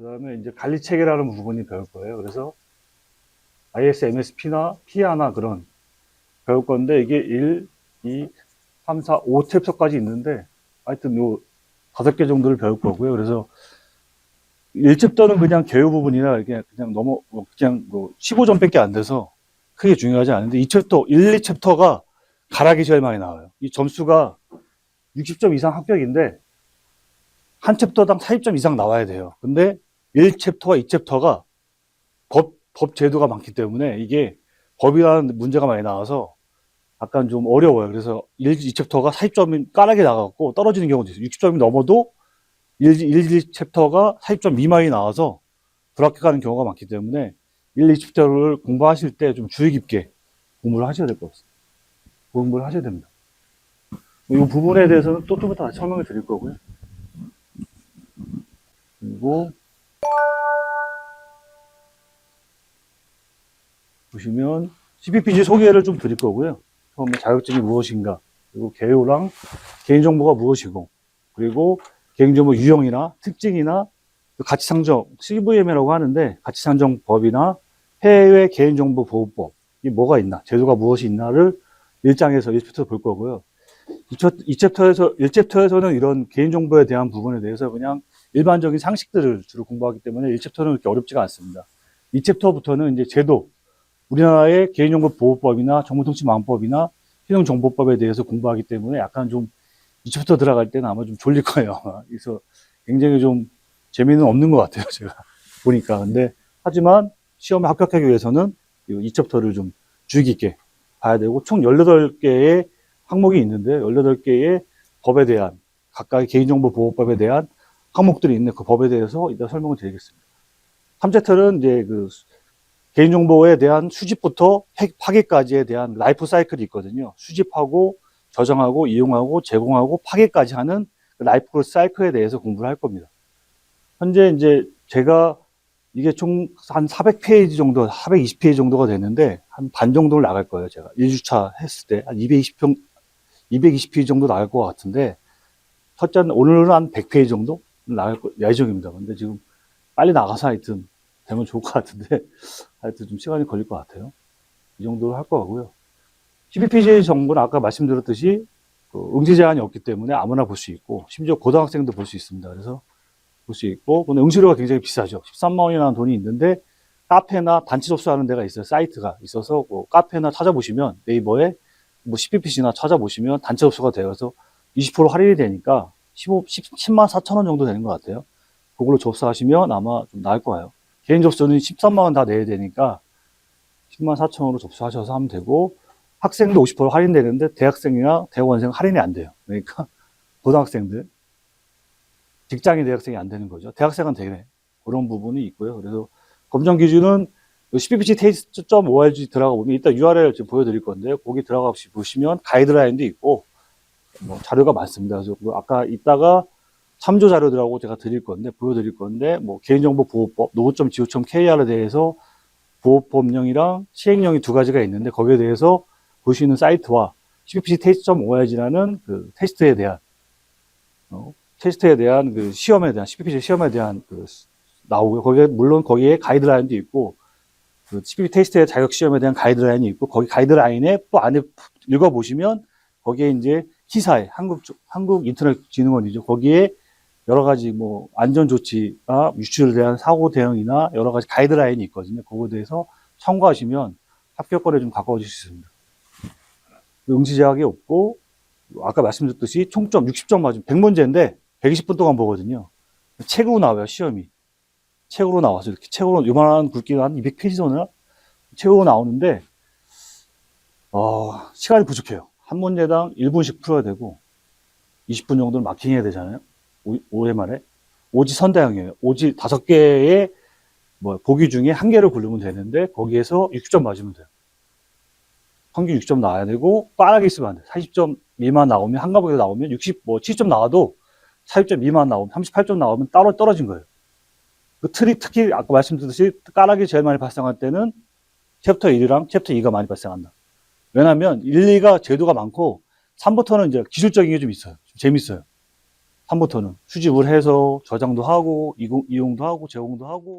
그 다음에 이제 관리 체계라는 부분이 배울 거예요. 그래서 ISMSP나 피아나 그런 배울 건데, 이게 1, 2, 3, 4, 5챕터까지 있는데, 하여튼 요 5개 정도를 배울 거고요. 그래서 1챕터는 그냥 개요 부분이나 이게 그냥 너무 그냥 뭐 15점밖에 안 돼서 크게 중요하지 않은데, 2챕터, 1, 2챕터가 가락이 제일 많이 나와요. 이 점수가 60점 이상 합격인데, 한 챕터당 40점 이상 나와야 돼요. 근데 1챕터와 2챕터가 법 제도가 많기 때문에 이게 법이라는 문제가 많이 나와서 약간 좀 어려워요. 그래서 1, 2챕터가 40점이 까라게 나가고 떨어지는 경우도 있어요. 60점이 넘어도 1, 2챕터가 40점 미만이 나와서 불합격하는 경우가 많기 때문에 1, 2챕터를 공부하실 때 좀 주의 깊게 공부를 하셔야 될 것 같습니다. 공부를 하셔야 됩니다. 이 부분에 대해서는 또 좀 이따 설명을 드릴 거고요. 그리고 보시면 CPPG 소개를 좀 드릴 거고요. 처음에 자격증이 무엇인가, 그리고 개요랑 개인정보가 무엇이고, 그리고 개인정보 유형이나 특징이나 가치상정, CVM이라고 하는데 가치상정법이나 해외 개인정보보호법, 이 뭐가 있나, 제도가 무엇이 있나를 1장에서 1챕터 볼 거고요. 1챕터에서는 이런 개인정보에 대한 부분에 대해서 그냥 일반적인 상식들을 주로 공부하기 때문에 1챕터는 그렇게 어렵지가 않습니다. 2챕터부터는 이제 제도, 우리나라의 개인정보보호법이나 정보통신망법이나 신용정보법에 대해서 공부하기 때문에 약간 좀 2챕터 들어갈 때는 아마 좀 졸릴 거예요. 그래서 굉장히 좀 재미는 없는 것 같아요, 제가 보니까. 근데 하지만 시험에 합격하기 위해서는 이 2챕터를 좀 주의 깊게 봐야 되고, 총 18개의 항목이 있는데 18개의 법에 대한, 각각의 개인정보보호법에 대한 항목들이 있는 그 법에 대해서 이따 설명을 드리겠습니다. 3챕터는 이제 그 개인정보에 대한 수집부터 파괴까지에 대한 라이프 사이클이 있거든요. 수집하고 저장하고 이용하고 제공하고 파괴까지 하는 그 라이프 사이클에 대해서 공부를 할 겁니다. 현재 이제 제가 이게 총 한 400페이지 정도, 420페이지 정도가 되는데 한 반 정도를 나갈 거예요. 제가 1주차 했을 때 한 220페이지 정도 나갈 것 같은데, 첫째는 오늘은 한 100페이지 정도 나갈 예정입니다. 근데 지금 빨리 나가서 하여튼 되면 좋을 것 같은데, 하여튼 좀 시간이 걸릴 것 같아요. 이 정도로 할 거고요. CPPJ 정보는 아까 말씀드렸듯이 응시 제한이 없기 때문에 아무나 볼 수 있고, 심지어 고등학생도 볼 수 있습니다. 그래서 볼 수 있고, 근데 응시료가 굉장히 비싸죠. 13만 원이라는 돈이 있는데, 카페나 단체 접수하는 데가 있어요. 사이트가 있어서 뭐 카페나 찾아보시면, 네이버에 뭐 CPPC나 찾아보시면 단체 접수가 되어서 20% 할인이 되니까 10만 4천 원 정도 되는 것 같아요. 그걸로 접수하시면 아마 좀 나을 거예요. 개인 접수는 13만 원 다 내야 되니까 10만 4천 원으로 접수하셔서 하면 되고, 학생도 50% 할인되는데 대학생이나 대학원생 할인이 안 돼요. 그러니까 고등학생들, 직장인 대학생이 안 되는 거죠. 대학생은 되네. 그런 부분이 있고요. 그래서 검정 기준은 CPPC 테이스트.org 들어가 보면, 이따 URL 지금 보여드릴 건데요. 거기 들어가 보시면 가이드라인도 있고, 뭐 자료가 많습니다. 그래서 아까 이따가 참조 자료들하고 제가 드릴 건데, 보여드릴 건데, 뭐 개인정보보호법, 노후.go.kr에 대해서 보호법령이랑 시행령이 두 가지가 있는데, 거기에 대해서 볼 수 있는 사이트와 CPPC 테이스트.org라는 그 테스트에 대한 그 시험에 대한, CPPC 시험에 대한 그 나오고요. 거기에, 물론 거기에 가이드라인도 있고, 그 CPPC 테스트의 자격 시험에 대한 가이드라인이 있고, 거기 가이드라인에 또 안에 읽어보시면, 거기에 이제 기사에, 한국인터넷진흥원이죠. 거기에 여러 가지 뭐 안전조치가 유출에 대한 사고 대응이나 여러 가지 가이드라인이 있거든요. 그거에 대해서 참고하시면 합격권에 좀 가까워질 수 있습니다. 응시 제약이 없고, 아까 말씀드렸듯이 총점 60점 맞으면 100문제인데 120분 동안 보거든요. 책으로 나와요, 시험이. 책으로 나와서 이렇게 책으로 요만한 굵기가 한 200페이지 정도나 책으로 나오는데, 시간이 부족해요. 한 문제당 1분씩 풀어야 되고 20분 정도는 마킹해야 되잖아요. 5회 만에. 오지 선대형이에요. 오지 5개의 뭐 보기 중에 한 개를 고르면 되는데, 거기에서 60점 맞으면 돼요. 평균 60점 나와야 되고, 빠르게 있으면 안 돼요. 40점 미만 나오면, 한 과목에서 나오면 70점 나와도 40점 미만 나오면, 38점 나오면 따로 떨어진 거예요. 그 특히 아까 말씀드렸듯이 까락이 제일 많이 발생할 때는 챕터 1이랑 챕터 2가 많이 발생한다. 왜냐면 1, 2가 제도가 많고 3부터는 이제 기술적인 게 좀 있어요. 좀 재밌어요. 3부터는 수집을 해서 저장도 하고 이용도 하고 제공도 하고